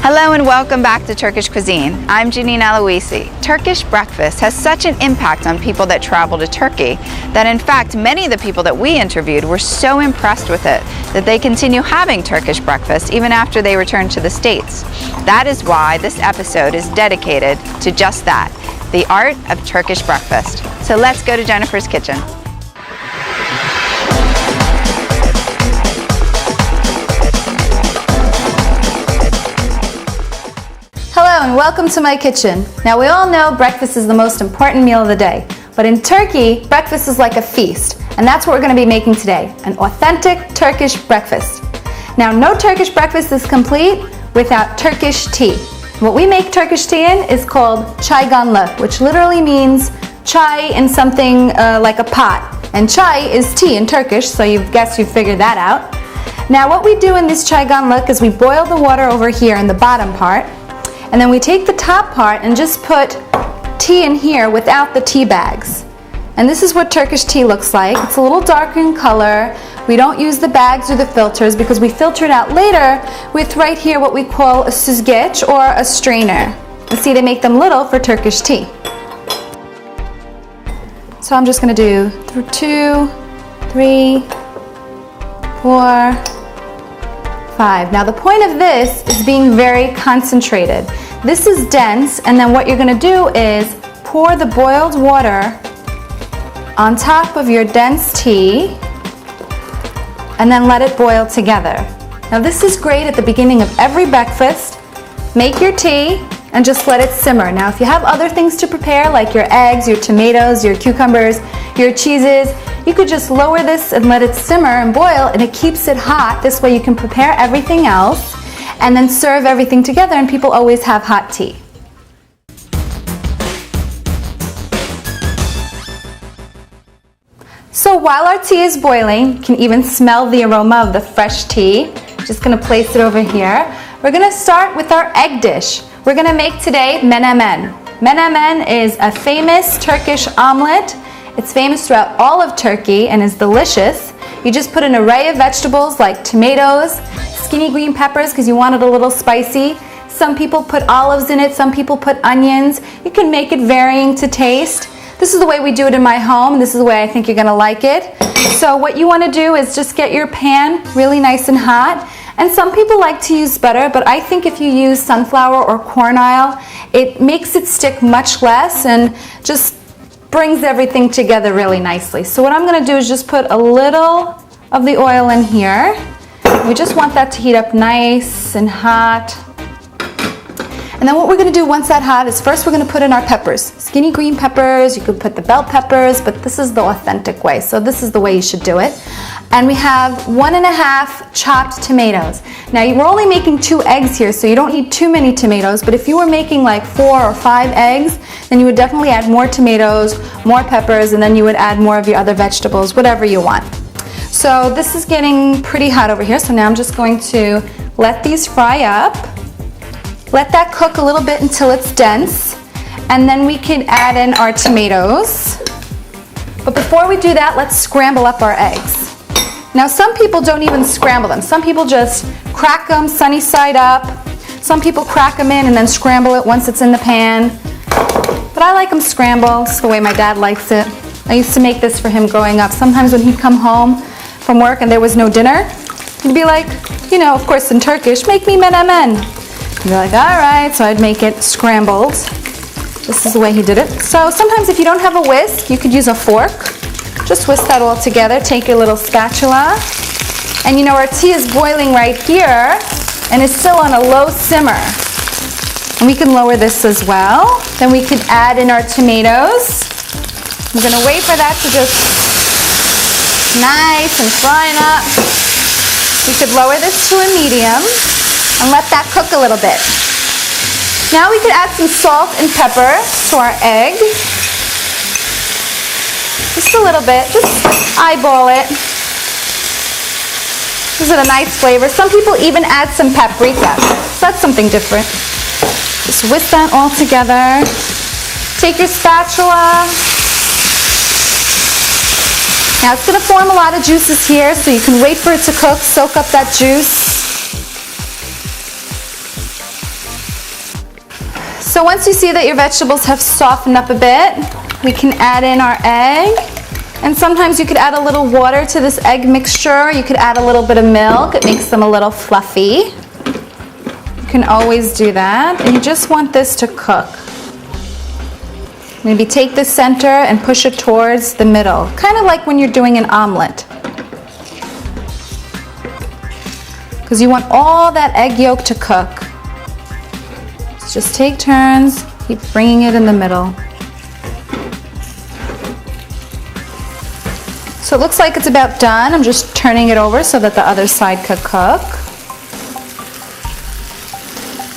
Hello and welcome back to Turkish Cuisine. I'm Janine Aloisi. Turkish breakfast has such an impact on people that travel to Turkey that in fact many of the people that we interviewed were so impressed with it that they continue having Turkish breakfast even after they return to the States. That is why this episode is dedicated to just that, the art of Turkish breakfast. So let's go to Jennifer's kitchen. Hello and welcome to my kitchen. Now we all know breakfast is the most important meal of the day, but in Turkey, breakfast is like a feast, and that's what we're going to be making today, an authentic Turkish breakfast. Now no Turkish breakfast is complete without Turkish tea. What we make Turkish tea in is called çaydanlık, which literally means chai in something like a pot, and chai is tea in Turkish, so you've figured that out. Now what we do in this çaydanlık is we boil the water over here in the bottom part, and then we take the top part and just put tea in here without the tea bags. And this is what Turkish tea looks like. It's a little darker in color. We don't use the bags or the filters because we filter it out later with right here what we call a süzgeç or a strainer. And see, they make them little for Turkish tea. So I'm just gonna do 2, 3, 4, 5. Now the point of this is being very concentrated. This is dense, and then what you're going to do is pour the boiled water on top of your dense tea and then let it boil together. Now this is great at the beginning of every breakfast. Make your tea and just let it simmer. Now if you have other things to prepare like your eggs, your tomatoes, your cucumbers, your cheeses, you could just lower this and let it simmer and boil, and it keeps it hot. This way you can prepare everything else and then serve everything together, and people always have hot tea. So while our tea is boiling, you can even smell the aroma of the fresh tea. Just gonna place it over here. We're gonna start with our egg dish. We're gonna make today menemen. Menemen is a famous Turkish omelet. It's famous throughout all of Turkey and is delicious. You just put an array of vegetables like tomatoes, skinny green peppers because you want it a little spicy. Some people put olives in it, some people put onions. You can make it varying to taste. This is the way we do it in my home. This is the way I think you're gonna like it. So what you wanna do is just get your pan really nice and hot. And some people like to use butter, but I think if you use sunflower or corn oil, it makes it stick much less and just brings everything together really nicely. So what I'm going to do is just put a little of the oil in here. We just want that to heat up nice and hot. And then what we're going to do once that's hot is first we're going to put in our peppers. Skinny green peppers, you could put the bell peppers, but this is the authentic way. So this is the way you should do it. And we have 1½ chopped tomatoes. Now we're only making 2 eggs here, so you don't need too many tomatoes, but if you were making like 4 or 5 eggs, then you would definitely add more tomatoes, more peppers, and then you would add more of your other vegetables, whatever you want. So this is getting pretty hot over here, so now I'm just going to let these fry up. Let that cook a little bit until it's dense, and then we can add in our tomatoes. But before we do that, let's scramble up our eggs. Now some people don't even scramble them. Some people just crack them sunny side up. Some people crack them in and then scramble it once it's in the pan. But I like them scrambled. It's the way my dad likes it. I used to make this for him growing up. Sometimes when he'd come home from work and there was no dinner, he'd be like, you know, of course in Turkish, make me menemen. I'd be like, all right, so I'd make it scrambled. This is the way he did it. So sometimes if you don't have a whisk, you could use a fork. Just whisk that all together. Take your little spatula. And you know, our tea is boiling right here and it's still on a low simmer. And we can lower this as well. Then we can add in our tomatoes. I'm gonna wait for that to just nice and frying up. You could lower this to a medium and let that cook a little bit. Now we could add some salt and pepper to our egg. Just a little bit, just eyeball it. Gives it a nice flavor. Some people even add some paprika, so that's something different. Just whisk that all together. Take your spatula. Now it's going to form a lot of juices here, so you can wait for it to cook, soak up that juice. So once you see that your vegetables have softened up a bit, we can add in our egg. And sometimes you could add a little water to this egg mixture. You could add a little bit of milk. It makes them a little fluffy. You can always do that. And you just want this to cook. Maybe take the center and push it towards the middle. Kind of like when you're doing an omelet. Because you want all that egg yolk to cook. So just take turns. Keep bringing it in the middle. So it looks like it's about done. I'm just turning it over so that the other side could cook.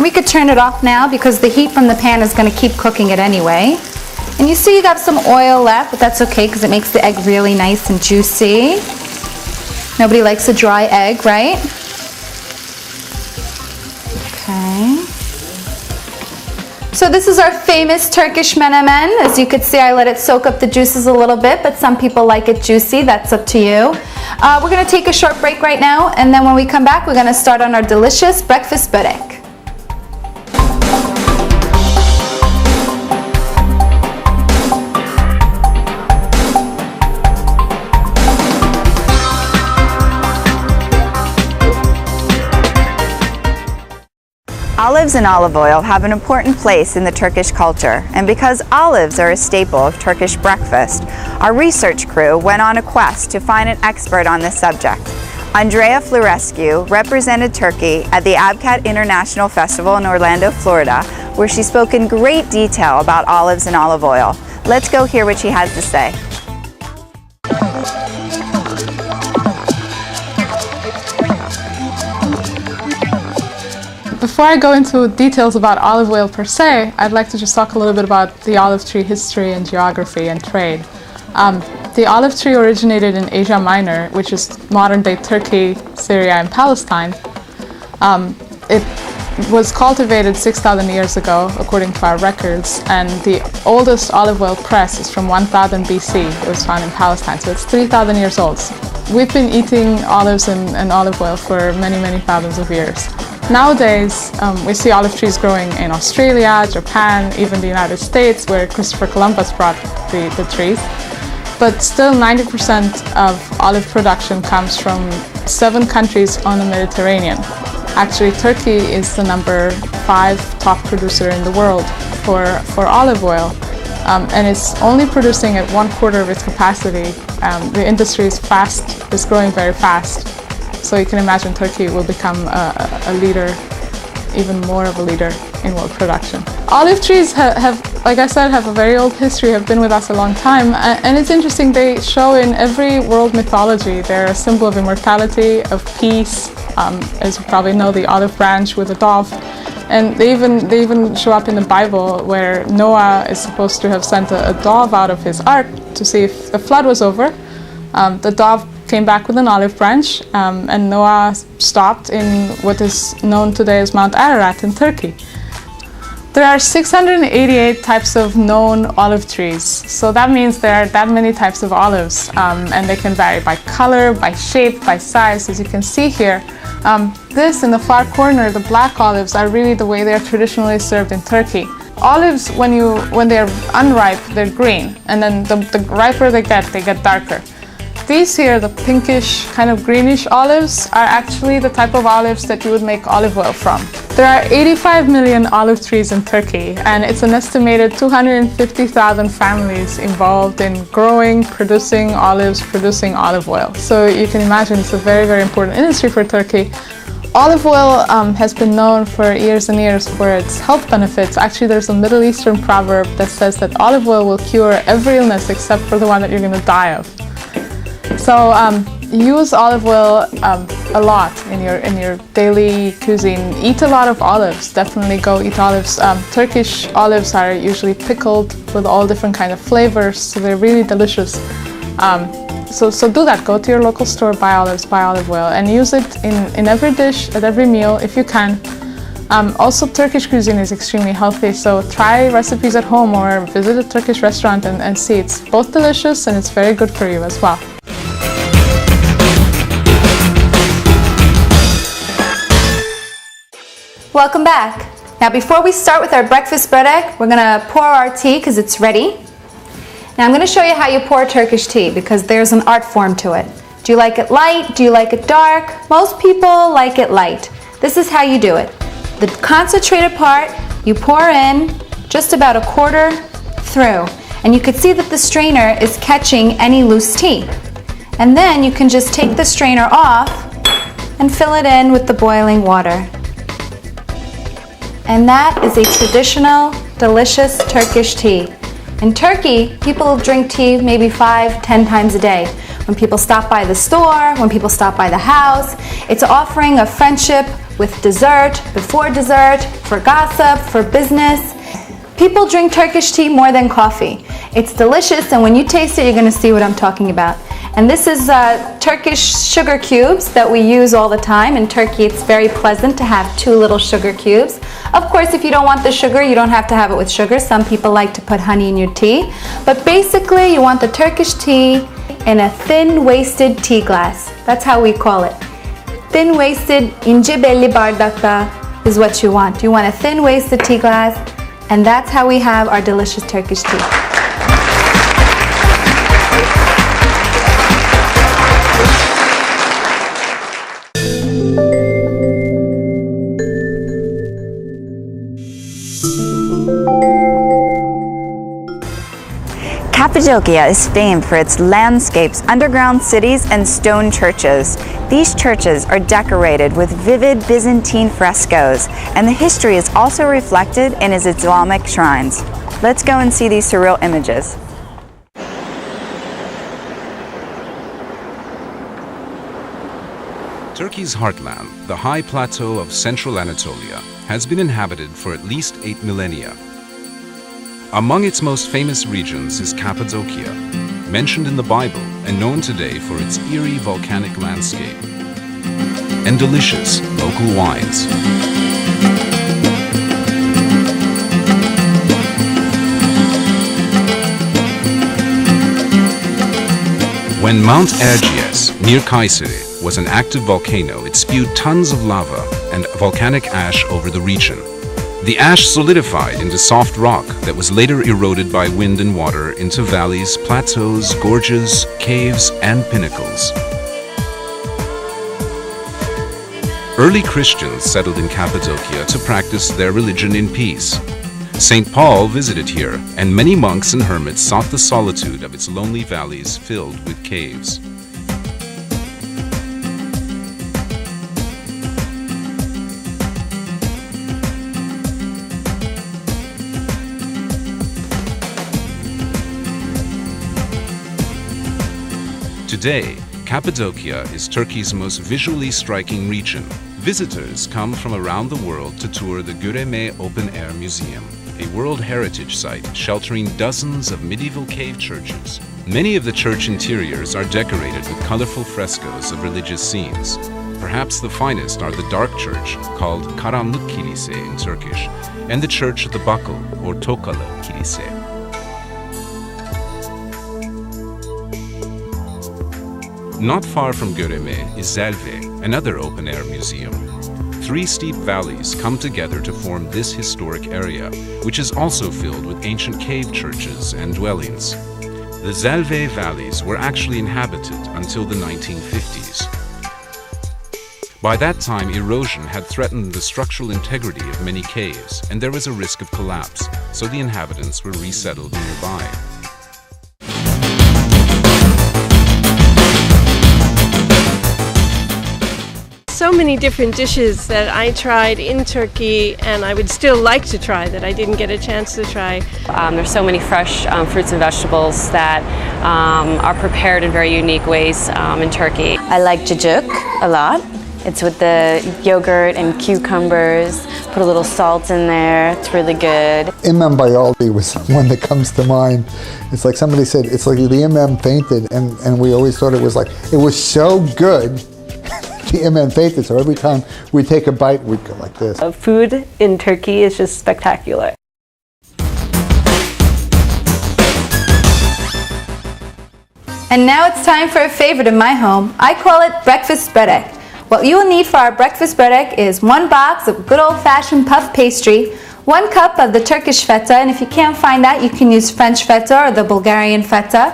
We could turn it off now because the heat from the pan is going to keep cooking it anyway. And you see you got some oil left, but that's okay because it makes the egg really nice and juicy. Nobody likes a dry egg, right? Okay. So this is our famous Turkish menemen. As you could see, I let it soak up the juices a little bit, but some people like it juicy. That's up to you. We're going to take a short break right now, and then when we come back, we're going to start on our delicious breakfast börek. Olives and olive oil have an important place in the Turkish culture, and because olives are a staple of Turkish breakfast, our research crew went on a quest to find an expert on this subject. Andrea Florescu represented Turkey at the ABCAT International Festival in Orlando, Florida, where she spoke in great detail about olives and olive oil. Let's go hear what she has to say. Before I go into details about olive oil per se, I'd like to just talk a little bit about the olive tree history and geography and trade. The olive tree originated in Asia Minor, which is modern-day Turkey, Syria, and Palestine. It was cultivated 6,000 years ago, according to our records, and the oldest olive oil press is from 1000 BC. It was found in Palestine, so it's 3,000 years old. We've been eating olives and olive oil for many, many thousands of years. Nowadays, we see olive trees growing in Australia, Japan, even the United States, where Christopher Columbus brought the trees. But still 90% of olive production comes from 7 countries on the Mediterranean. Actually, Turkey is the number 5 top producer in the world for olive oil. And it's only producing at 1/4 of its capacity. The industry is growing very fast. So you can imagine Turkey will become a leader, even more of a leader in world production. Olive trees have, like I said, have a very old history, have been with us a long time. And it's interesting, they show in every world mythology. They're a symbol of immortality, of peace. As you probably know, the olive branch with a dove. And they even show up in the Bible where Noah is supposed to have sent a dove out of his ark to see if the flood was over. The dove came back with an olive branch, and Noah stopped in what is known today as Mount Ararat in Turkey. There are 688 types of known olive trees, so that means there are that many types of olives, and they can vary by color, by shape, by size, as you can see here. This in the far corner, the black olives, are really the way they are traditionally served in Turkey. Olives, when they're unripe, they're green, and then the riper they get darker. These here, the pinkish, kind of greenish olives, are actually the type of olives that you would make olive oil from. There are 85 million olive trees in Turkey, and it's an estimated 250,000 families involved in growing, producing olives, producing olive oil. So you can imagine it's a very, very important industry for Turkey. Olive oil has been known for years and years for its health benefits. Actually, there's a Middle Eastern proverb that says that olive oil will cure every illness except for the one that you're going to die of. So use olive oil a lot in your daily cuisine. Eat a lot of olives. Definitely go eat olives. Turkish olives are usually pickled with all different kind of flavors, so they're really delicious. So do that. Go to your local store, buy olives, buy olive oil, and use it in every dish, at every meal if you can. Also, Turkish cuisine is extremely healthy, so try recipes at home or visit a Turkish restaurant and see. It's both delicious and it's very good for you as well. Welcome back. Now before we start with our breakfast börek, we're gonna pour our tea because it's ready. Now I'm going to show you how you pour Turkish tea because there's an art form to it. Do you like it light? Do you like it dark? Most people like it light. This is how you do it. The concentrated part you pour in just about a quarter through, and you can see that the strainer is catching any loose tea. And then you can just take the strainer off and fill it in with the boiling water. And that is a traditional, delicious Turkish tea. In Turkey, people drink tea maybe 5-10 times a day. When people stop by the store, when people stop by the house, it's an offering of friendship with dessert, before dessert, for gossip, for business. People drink Turkish tea more than coffee. It's delicious, and when you taste it, you're going to see what I'm talking about. And this is Turkish sugar cubes that we use all the time. In Turkey, it's very pleasant to have 2 little sugar cubes. Of course, if you don't want the sugar, you don't have to have it with sugar. Some people like to put honey in your tea. But basically, you want the Turkish tea in a thin-waisted tea glass. That's how we call it. Thin-waisted, ince belli bardakta is what you want. You want a thin-waisted tea glass, and that's how we have our delicious Turkish tea. Cappadocia is famed for its landscapes, underground cities, and stone churches. These churches are decorated with vivid Byzantine frescoes, and the history is also reflected in its Islamic shrines. Let's go and see these surreal images. Turkey's heartland, the high plateau of central Anatolia, has been inhabited for at least 8 millennia. Among its most famous regions is Cappadocia, mentioned in the Bible and known today for its eerie volcanic landscape and delicious local wines. When Mount Erciyes, near Kayseri, was an active volcano, it spewed tons of lava and volcanic ash over the region. The ash solidified into soft rock that was later eroded by wind and water into valleys, plateaus, gorges, caves, and pinnacles. Early Christians settled in Cappadocia to practice their religion in peace. St. Paul visited here, and many monks and hermits sought the solitude of its lonely valleys filled with caves. Today, Cappadocia is Turkey's most visually striking region. Visitors come from around the world to tour the Göreme Open Air Museum, a World Heritage Site sheltering dozens of medieval cave churches. Many of the church interiors are decorated with colorful frescoes of religious scenes. Perhaps the finest are the dark church, called Karanlık Kilise in Turkish, and the Church of the Buckle, or Tokalı Kilise. Not far from Göreme is Zelve, another open-air museum. 3 steep valleys come together to form this historic area, which is also filled with ancient cave churches and dwellings. The Zelve valleys were actually inhabited until the 1950s. By that time, erosion had threatened the structural integrity of many caves, and there was a risk of collapse, so the inhabitants were resettled nearby. so many different dishes that I tried in Turkey and I would still like to try that I didn't get a chance to try. There's so many fresh fruits and vegetables that are prepared in very unique ways in Turkey. I like cacık a lot. It's with the yogurt and cucumbers, put a little salt in there, it's really good. Imam Bayaldi was one that comes to mind. It's like somebody said, it's like the Imam fainted, and we always thought it was so good, the Imam fainted, so every time we take a bite, we'd go like this. Food in Turkey is just spectacular. And now it's time for a favorite in my home. I call it breakfast börek. What you will need for our breakfast börek is 1 box of good old-fashioned puff pastry, 1 cup of the Turkish feta, and if you can't find that, you can use French feta or the Bulgarian feta,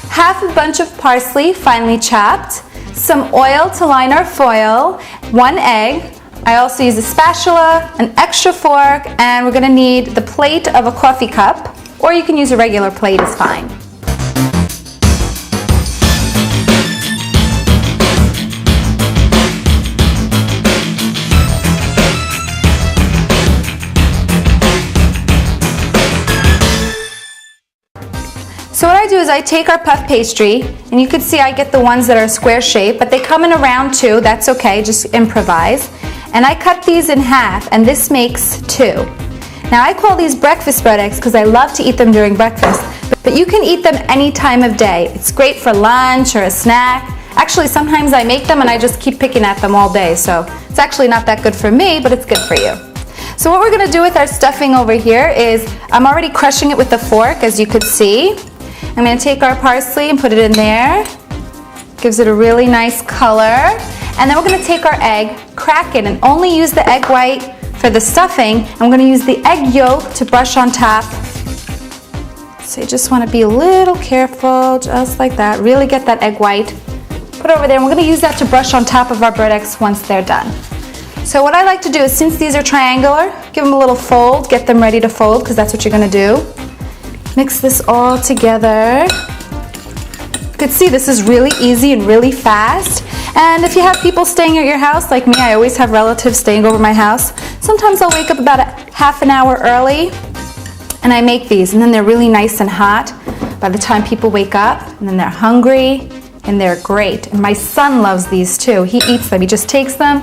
half a bunch of parsley, finely chopped, some oil to line our foil, 1 egg. I also use a spatula, an extra fork, and we're going to need the plate of a coffee cup, or you can use a regular plate, is fine. So what I do is I take our puff pastry, and you can see I get the ones that are square shaped, but they come in a round too, that's okay, just improvise. And I cut these in half, and this makes 2. Now I call these breakfast böreks because I love to eat them during breakfast, but you can eat them any time of day. It's great for lunch or a snack. Actually, sometimes I make them and I just keep picking at them all day, so it's actually not that good for me, but it's good for you. So what we're going to do with our stuffing over here is, I'm already crushing it with the fork, as you could see. I'm going to take our parsley and put it in there. Gives it a really nice color. And then we're going to take our egg, crack it, and only use the egg white for the stuffing. I'm going to use the egg yolk to brush on top. So you just want to be a little careful, just like that. Really get that egg white. Put it over there, and we're going to use that to brush on top of our böreks once they're done. So what I like to do is, since these are triangular, give them a little fold, get them ready to fold, because that's what you're going to do. Mix this all together. You can see this is really easy and really fast. And if you have people staying at your house, like me, I always have relatives staying over my house. Sometimes I'll wake up about half an hour early and I make these, and then they're really nice and hot by the time people wake up, and then they're hungry and they're great. And my son loves these too. He eats them. He just takes them,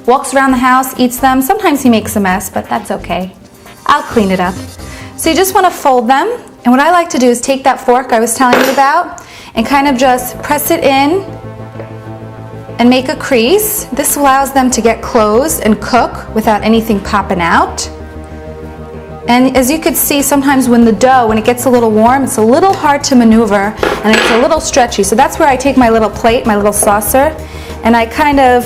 walks around the house, eats them. Sometimes he makes a mess, but that's okay. I'll clean it up. So you just want to fold them, and what I like to do is take that fork I was telling you about and kind of just press it in and make a crease. This allows them to get closed and cook without anything popping out. And as you can see, sometimes when the dough, when it gets a little warm, it's a little hard to maneuver and it's a little stretchy. So that's where I take my little plate, my little saucer, and I kind of,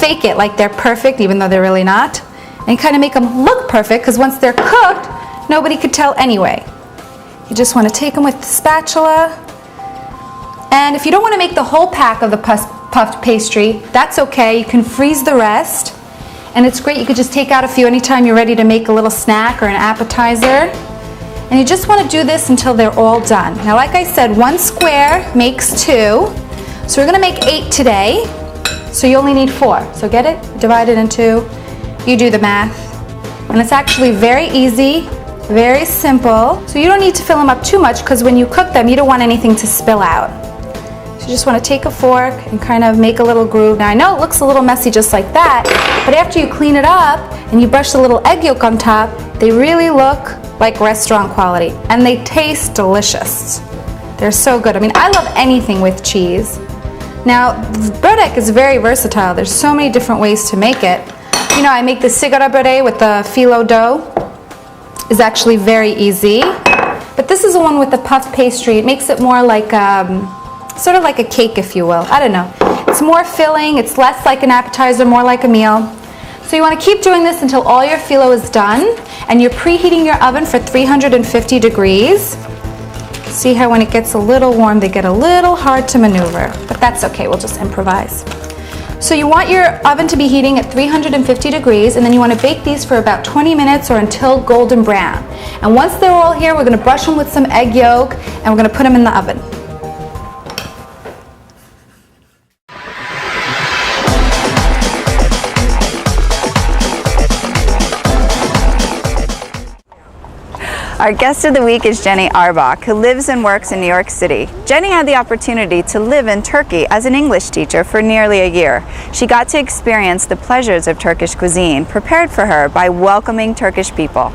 fake it like they're perfect, even though they're really not. And kind of make them look perfect, because once they're cooked, nobody could tell anyway. You just want to take them with the spatula. And if you don't want to make the whole pack of the puffed pastry, that's okay. You can freeze the rest. And it's great. You could just take out a few anytime you're ready to make a little snack or an appetizer. And you just want to do this until they're all done. Now, like I said, 1 square makes 2. So we're going to make 8 today. So you only need 4. So get it? Divide it in 2. You do the math. And it's actually very easy. Very simple. So you don't need to fill them up too much, because when you cook them, you don't want anything to spill out. So you just want to take a fork and kind of make a little groove. Now I know it looks a little messy just like that, but after you clean it up and you brush the little egg yolk on top, they really look like restaurant quality, and they taste delicious. They're so good. I mean, I love anything with cheese. Now, börek is very versatile. There's so many different ways to make it. I make the sigara böreği with the phyllo dough. Is actually very easy, but this is the one with the puff pastry. It makes it more like sort of like a cake, if you will. I don't know. It's more filling. It's less like an appetizer, more like a meal. So you want to keep doing this until all your phyllo is done, and you're preheating your oven for 350 degrees. See how when it gets a little warm, they get a little hard to maneuver, but that's okay. We'll just improvise. So you want your oven to be heating at 350 degrees, and then you want to bake these for about 20 minutes or until golden brown. And once they're all here, we're going to brush them with some egg yolk, and we're going to put them in the oven. Our guest of the week is Jenny Arbach, who lives and works in New York City. Jenny had the opportunity to live in Turkey as an English teacher for nearly a year. She got to experience the pleasures of Turkish cuisine, prepared for her by welcoming Turkish people.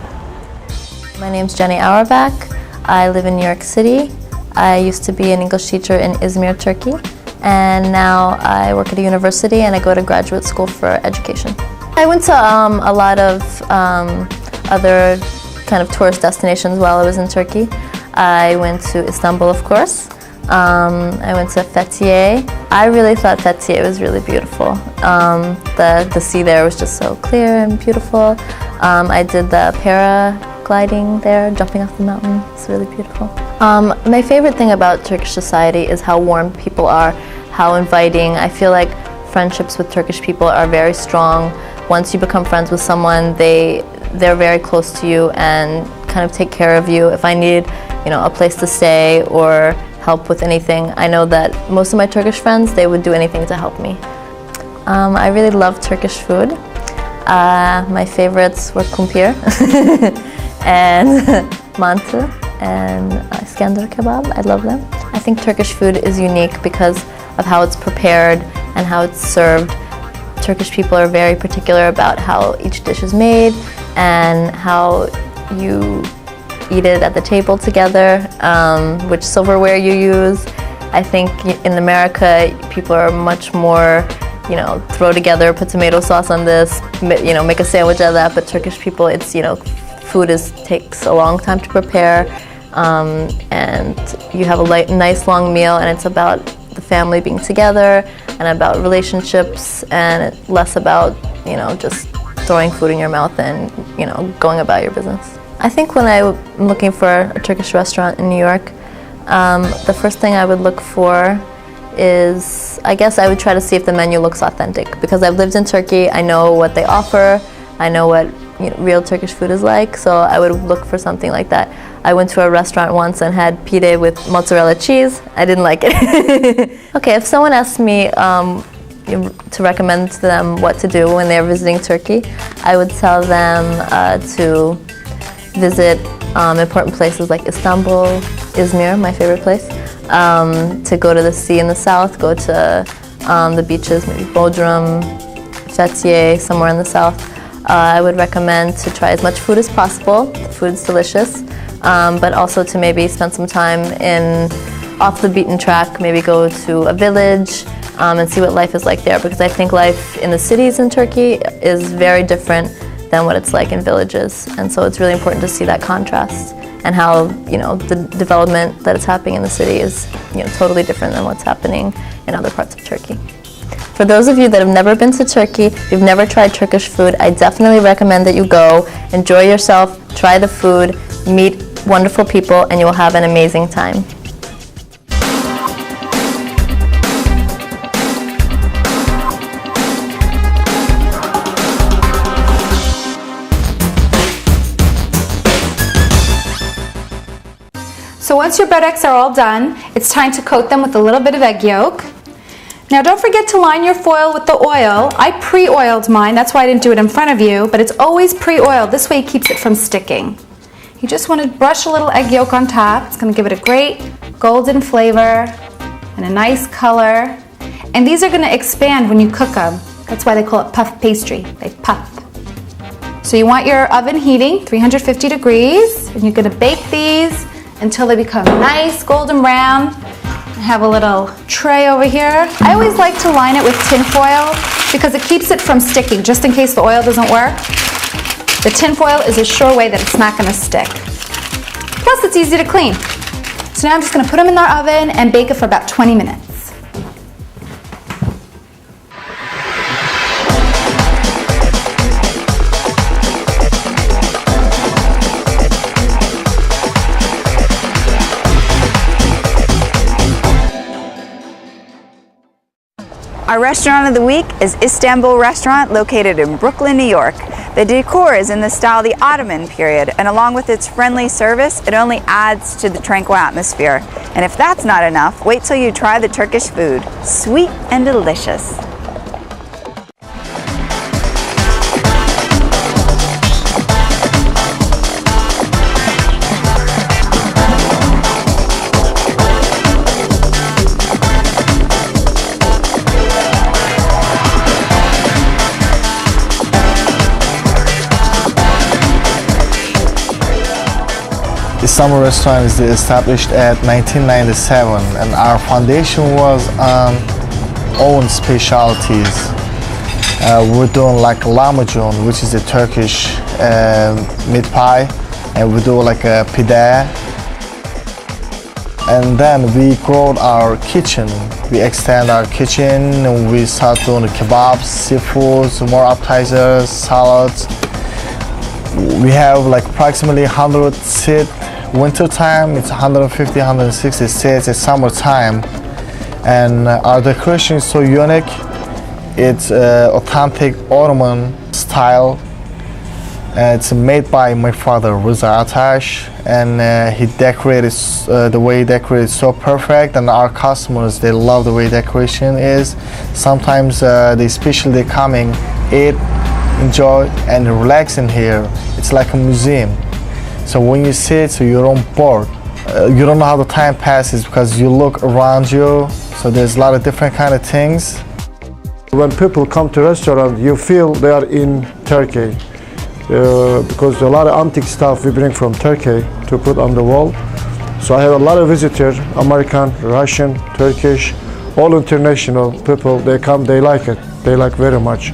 My name's Jenny Arbach. I live in New York City. I used to be an English teacher in Izmir, Turkey, and now I work at a university and I go to graduate school for education. I went to a lot of other kind of tourist destinations while I was in Turkey. I went to Istanbul, of course. I went to Fethiye. I really thought Fethiye was really beautiful. The sea there was just so clear and beautiful. I did the paragliding there, jumping off the mountain. It's really beautiful. My favorite thing about Turkish society is how warm people are, how inviting. I feel like friendships with Turkish people are very strong. Once you become friends with someone, they're very close to you and kind of take care of you. If I need, a place to stay or help with anything, I know that most of my Turkish friends, they would do anything to help me. I really love Turkish food. My favorites were kumpir and mantı and iskender kebab. I love them. I think Turkish food is unique because of how it's prepared and how it's served. Turkish people are very particular about how each dish is made and how you eat it at the table together, which silverware you use. I think in America, people are much more, throw together, put tomato sauce on this, make a sandwich out of that. But Turkish people, it's, food takes a long time to prepare, and you have a nice long meal, and it's about the family being together and about relationships, and less about, just throwing food in your mouth and, going about your business. I think when I'm looking for a Turkish restaurant in New York, the first thing I would look for is, I guess I would try to see if the menu looks authentic, because I've lived in Turkey, I know what they offer, I know what real Turkish food is like, so I would look for something like that. I went to a restaurant once and had pide with mozzarella cheese. I didn't like it. Okay, if someone asked me to recommend to them what to do when they're visiting Turkey, I would tell them to visit important places like Istanbul, Izmir, my favorite place, to go to the sea in the south, go to the beaches, maybe Bodrum, Fethiye, somewhere in the south. I would recommend to try as much food as possible. The food's delicious, but also to maybe spend some time off the beaten track, maybe go to a village and see what life is like there, because I think life in the cities in Turkey is very different than what it's like in villages, and so it's really important to see that contrast and how the development that is happening in the city is totally different than what's happening in other parts of Turkey. For those of you that have never been to Turkey, you've never tried Turkish food, I definitely recommend that you go, enjoy yourself, try the food, meet wonderful people, and you will have an amazing time. So once your breadsticks are all done, it's time to coat them with a little bit of egg yolk. Now don't forget to line your foil with the oil. I pre-oiled mine, that's why I didn't do it in front of you, but it's always pre-oiled. This way it keeps it from sticking. You just want to brush a little egg yolk on top. It's going to give it a great golden flavor and a nice color. And these are going to expand when you cook them. That's why they call it puff pastry. They puff. So you want your oven heating, 350 degrees, and you're going to bake these until they become nice golden brown. I have a little tray over here. I always like to line it with tin foil because it keeps it from sticking, just in case the oil doesn't work. The tin foil is a sure way that it's not going to stick. Plus, it's easy to clean. So now I'm just going to put them in our oven and bake it for about 20 minutes. Our restaurant of the week is Istanbul Restaurant, located in Brooklyn, New York. The decor is in the style of the Ottoman period, and along with its friendly service, it only adds to the tranquil atmosphere. And if that's not enough, wait till you try the Turkish food. Sweet and delicious. Istanbul restaurant is established at 1997, and our foundation was on own specialties. We're doing like lahmacun, which is a Turkish meat pie, and we do like a pide. And then we grow our kitchen. We extend our kitchen and we start doing kebabs, seafoods, more appetizers, salads. We have like approximately 100 seats. Winter time, it's 150, 160 seats. It's summertime. And our decoration is so unique. It's authentic Ottoman style. It's made by my father, Rıza Atash, and he decorated the way he decorated so perfect, and our customers, they love the way decoration is. Sometimes they especially coming, eat, enjoy, and relax in here. It's like a museum. So when you sit, so you don't bored. You don't know how the time passes because you look around you. So there's a lot of different kind of things. When people come to restaurant, you feel they are in Turkey. Because a lot of antique stuff we bring from Turkey to put on the wall. So I have a lot of visitors, American, Russian, Turkish, all international people. They come, they like it. They like very much.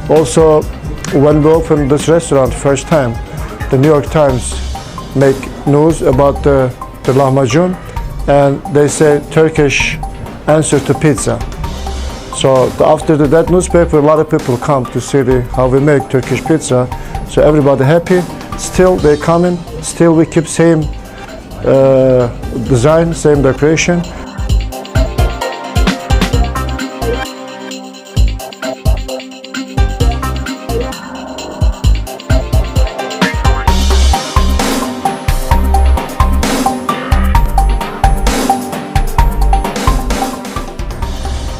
Also, when we opened this restaurant first time, the New York Times make news about the lahmacun, and they say Turkish answer to pizza. So after that newspaper, a lot of people come to see how we make Turkish pizza. So everybody happy. Still they coming. Still we keep same design, same decoration.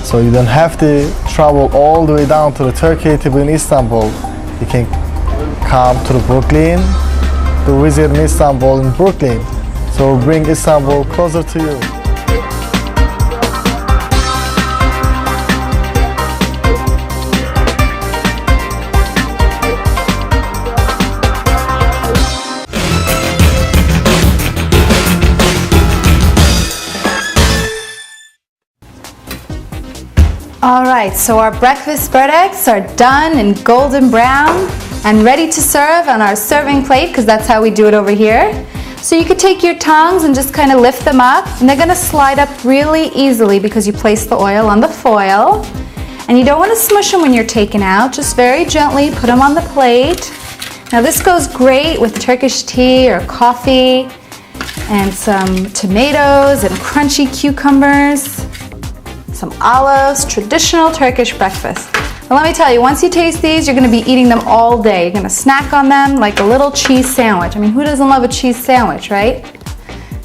So you don't have to travel all the way down to the Turkey to be in Istanbul. You can come to the Brooklyn to visit in Istanbul in Brooklyn. So bring Istanbul closer to you. All right, so our breakfast bread eggs are done and golden brown and ready to serve on our serving plate, because that's how we do it over here. So you could take your tongs and just kind of lift them up, and they're gonna slide up really easily because you place the oil on the foil. And you don't want to smush them when you're taking out, just very gently put them on the plate. Now this goes great with Turkish tea or coffee and some tomatoes and crunchy cucumbers. Some olives, traditional Turkish breakfast. But let me tell you, once you taste these, you're gonna be eating them all day. You're gonna snack on them like a little cheese sandwich. I mean, who doesn't love a cheese sandwich, right?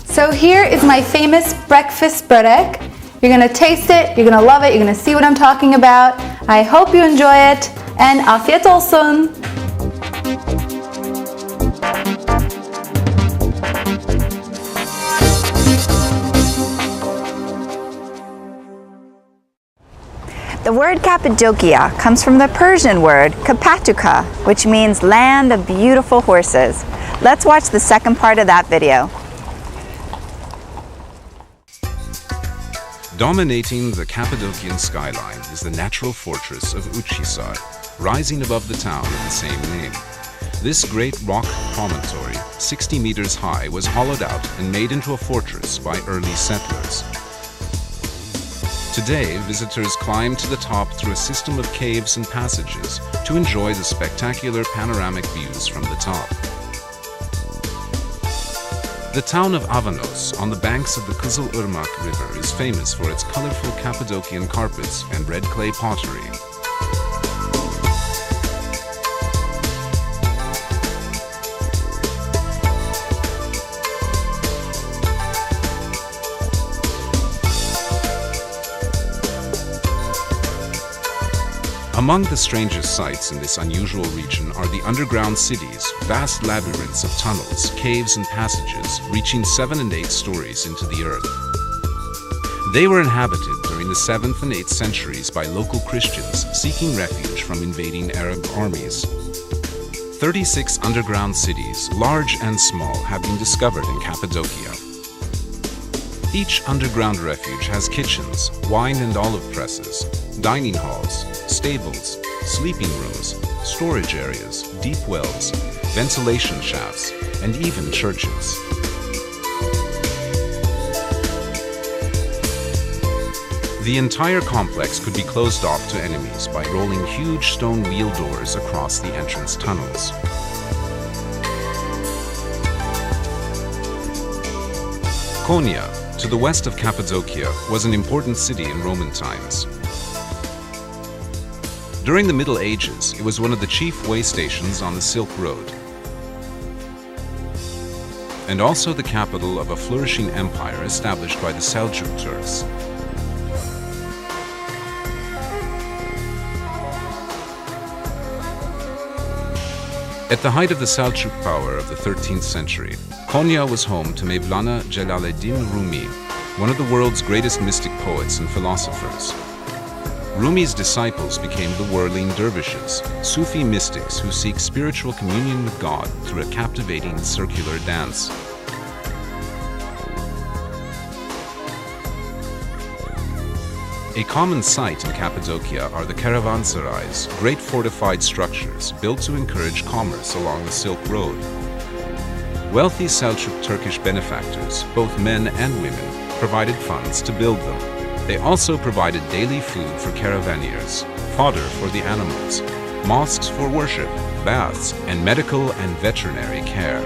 So here is my famous breakfast bread egg. You're gonna taste it, you're gonna love it, you're gonna see what I'm talking about. I hope you enjoy it, and afiyet olsun. The word Cappadocia comes from the Persian word Kapatuka, which means land of beautiful horses. Let's watch the second part of that video. Dominating the Cappadocian skyline is the natural fortress of Uchhisar, rising above the town of the same name. This great rock promontory, 60 meters high, was hollowed out and made into a fortress by early settlers. Today, visitors climb to the top through a system of caves and passages to enjoy the spectacular panoramic views from the top. The town of Avanos, on the banks of the Kızılırmak River, is famous for its colorful Cappadocian carpets and red clay pottery. Among the strangest sights in this unusual region are the underground cities, vast labyrinths of tunnels, caves and passages reaching 7 and 8 stories into the earth. They were inhabited during the 7th and 8th centuries by local Christians seeking refuge from invading Arab armies. 36 underground cities, large and small, have been discovered in Cappadocia. Each underground refuge has kitchens, wine and olive presses, dining halls, stables, sleeping rooms, storage areas, deep wells, ventilation shafts, and even churches. The entire complex could be closed off to enemies by rolling huge stone wheel doors across the entrance tunnels. Konya, to the west of Cappadocia, was an important city in Roman times. During the Middle Ages, it was one of the chief way stations on the Silk Road, and also the capital of a flourishing empire established by the Seljuk Turks. At the height of the Seljuk power of the 13th century, Konya was home to Mevlana Celaleddin Rumi, one of the world's greatest mystic poets and philosophers. Rumi's disciples became the whirling dervishes, Sufi mystics who seek spiritual communion with God through a captivating circular dance. A common sight in Cappadocia are the caravanserais, great fortified structures built to encourage commerce along the Silk Road. Wealthy Seljuk Turkish benefactors, both men and women, provided funds to build them. They also provided daily food for caravaneers, fodder for the animals, mosques for worship, baths, and medical and veterinary care.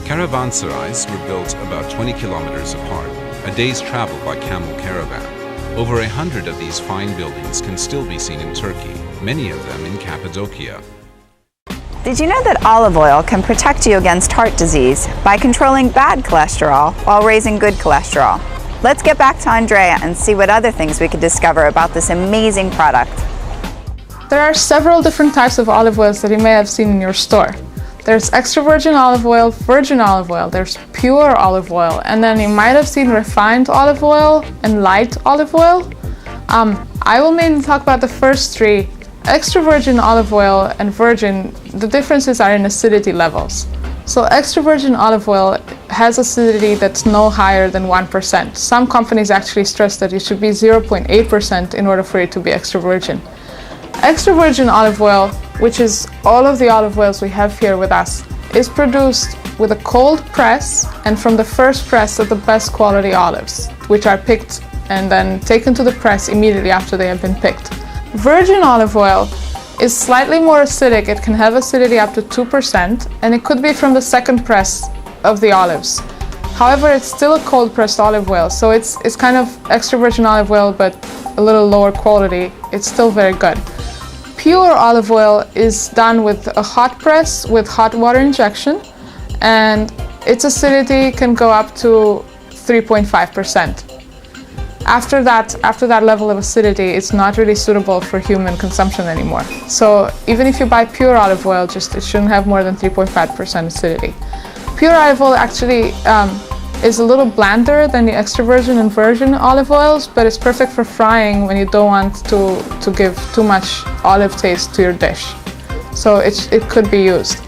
Caravanserais were built about 20 kilometers apart, a day's travel by camel caravan. Over 100 of these fine buildings can still be seen in Turkey, many of them in Cappadocia. Did you know that olive oil can protect you against heart disease by controlling bad cholesterol while raising good cholesterol? Let's get back to Andrea and see what other things we could discover about this amazing product. There are several different types of olive oils that you may have seen in your store. There's extra virgin olive oil, virgin olive oil, there's pure olive oil, and then you might have seen refined olive oil and light olive oil. I will mainly talk about the first three. Extra virgin olive oil and virgin, the differences are in acidity levels. So extra virgin olive oil has acidity that's no higher than 1%. Some companies actually stress that it should be 0.8% in order for it to be extra virgin. Extra virgin olive oil, which is all of the olive oils we have here with us, is produced with a cold press and from the first press of the best quality olives, which are picked and then taken to the press immediately after they have been picked. Virgin olive oil is slightly more acidic. It can have acidity up to 2%, and it could be from the second press of the olives. However, it's still a cold pressed olive oil, so it's kind of extra virgin olive oil but a little lower quality. It's still very good. Pure olive oil is done with a hot press with hot water injection, and its acidity can go up to 3.5%. After that level of acidity, it's not really suitable for human consumption anymore. So even if you buy pure olive oil, it shouldn't have more than 3.5% acidity. Pure olive oil actually is a little blander than the extra virgin and virgin olive oils, but it's perfect for frying when you don't want to give too much olive taste to your dish. So it could be used.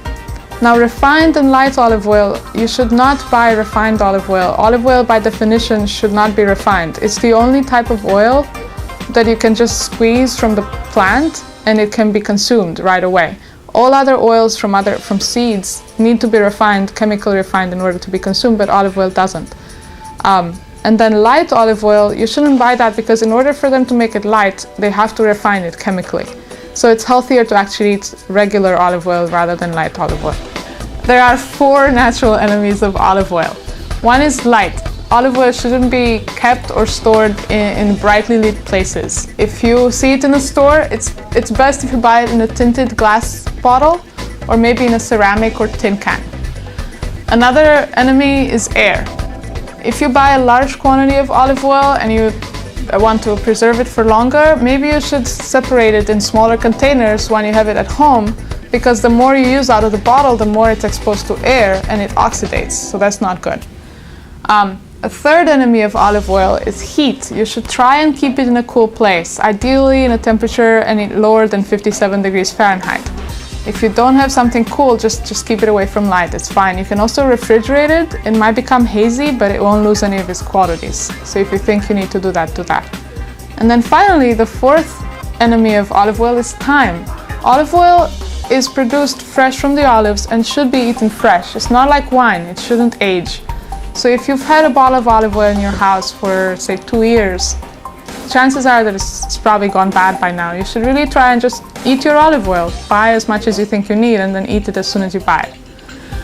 Now, refined and light olive oil, you should not buy refined olive oil. Olive oil by definition should not be refined. It's the only type of oil that you can just squeeze from the plant and it can be consumed right away. All other oils from seeds need to be refined, chemically refined in order to be consumed, but olive oil doesn't. And then light olive oil, you shouldn't buy that because in order for them to make it light, they have to refine it chemically. So it's healthier to actually eat regular olive oil rather than light olive oil. There are 4 natural enemies of olive oil. One is light. Olive oil shouldn't be kept or stored in brightly lit places. If you see it in a store, it's best if you buy it in a tinted glass bottle or maybe in a ceramic or tin can. Another enemy is air. If you buy a large quantity of olive oil and you want to preserve it for longer, maybe you should separate it in smaller containers when you have it at home, because the more you use out of the bottle, the more it's exposed to air and it oxidates, so that's not good. A third enemy of olive oil is heat. You should try and keep it in a cool place, ideally in a temperature any lower than 57 degrees Fahrenheit. If you don't have something cool, just keep it away from light, it's fine. You can also refrigerate it. It might become hazy, but it won't lose any of its qualities. So if you think you need to do that, do that. And then finally, the fourth enemy of olive oil is time. Olive oil is produced fresh from the olives and should be eaten fresh. It's not like wine, it shouldn't age. So if you've had a bottle of olive oil in your house for, say, 2 years, chances are that it's probably gone bad by now. You should really try and just eat your olive oil. Buy as much as you think you need and then eat it as soon as you buy it.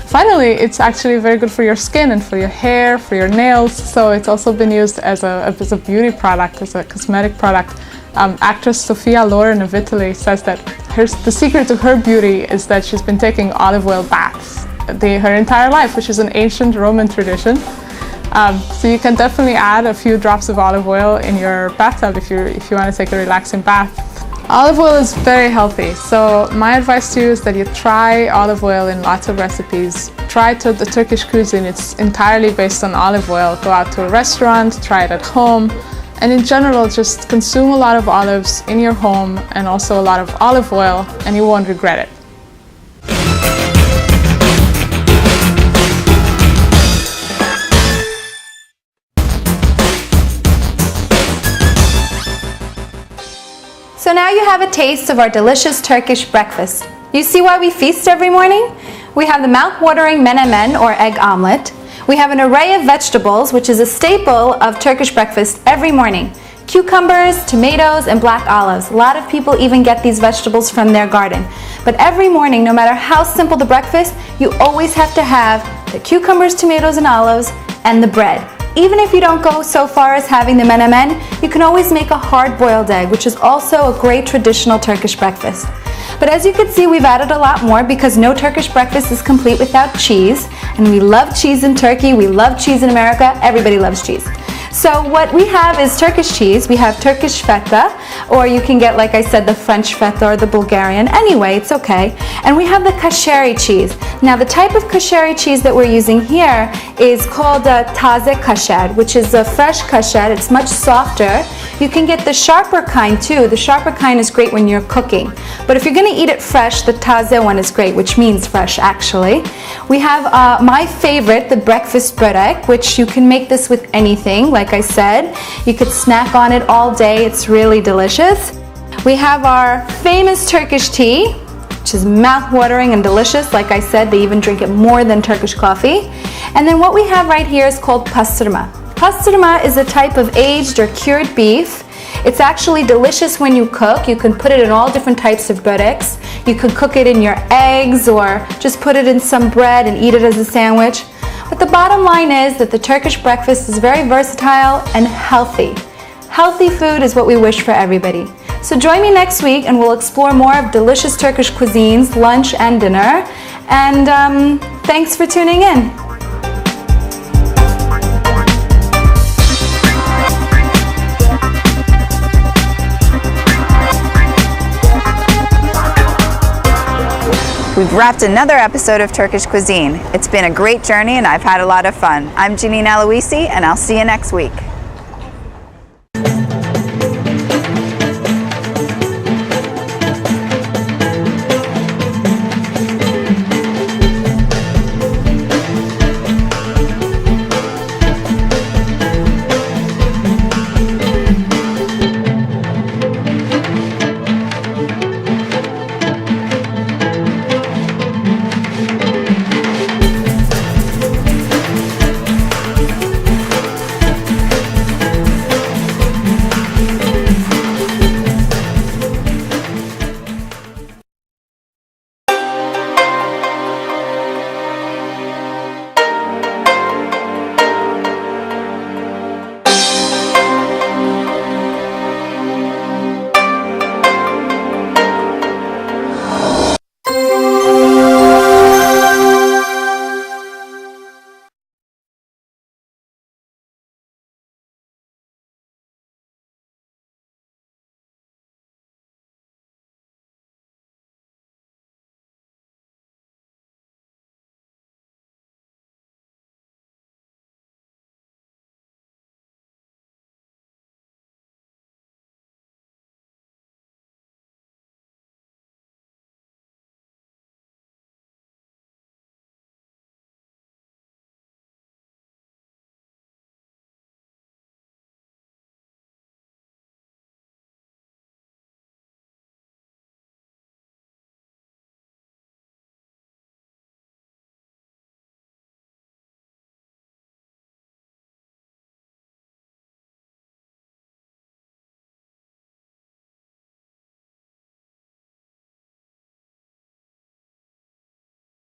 Finally, it's actually very good for your skin and for your hair, for your nails. So it's also been used as a beauty product, as a cosmetic product. Actress Sofia Loren of Italy says that the secret to her beauty is that she's been taking olive oil baths her entire life, which is an ancient Roman tradition. So you can definitely add a few drops of olive oil in your bathtub if you want to take a relaxing bath. Olive oil is very healthy, so my advice to you is that you try olive oil in lots of recipes. Try the Turkish cuisine, it's entirely based on olive oil. Go out to a restaurant, try it at home, and in general just consume a lot of olives in your home and also a lot of olive oil, and you won't regret it. So now you have a taste of our delicious Turkish breakfast. You see why we feast every morning? We have the mouth-watering menemen or egg omelet. We have an array of vegetables, which is a staple of Turkish breakfast every morning. Cucumbers, tomatoes, and black olives. A lot of people even get these vegetables from their garden. But every morning, no matter how simple the breakfast, you always have to have the cucumbers, tomatoes, and olives, and the bread. Even if you don't go so far as having the menemen, you can always make a hard-boiled egg, which is also a great traditional Turkish breakfast. But as you can see, we've added a lot more because no Turkish breakfast is complete without cheese. And we love cheese in Turkey, we love cheese in America, everybody loves cheese. So what we have is Turkish cheese. We have Turkish feta, or you can get, like I said, the French feta or the Bulgarian. Anyway, it's okay. And we have the kasheri cheese. Now the type of kasheri cheese that we're using here is called taze kasher, which is a fresh kasher. It's much softer. You can get the sharper kind too. The sharper kind is great when you're cooking. But if you're going to eat it fresh, the taze one is great, which means fresh actually. We have my favorite, the breakfast börek, which you can make this with anything. Like I said, you could snack on it all day. It's really delicious. We have our famous Turkish tea, which is mouth-watering and delicious. Like I said, they even drink it more than Turkish coffee. And then what we have right here is called pastırma. Pastırma is a type of aged or cured beef. It's actually delicious when you cook. You can put it in all different types of böreks. You could cook it in your eggs or just put it in some bread and eat it as a sandwich. But the bottom line is that the Turkish breakfast is very versatile and healthy. Healthy food is what we wish for everybody. So join me next week and we'll explore more of delicious Turkish cuisines, lunch and dinner. And thanks for tuning in. We've wrapped another episode of Turkish Cuisine. It's been a great journey and I've had a lot of fun. I'm Cuisine, and I'll see you next week.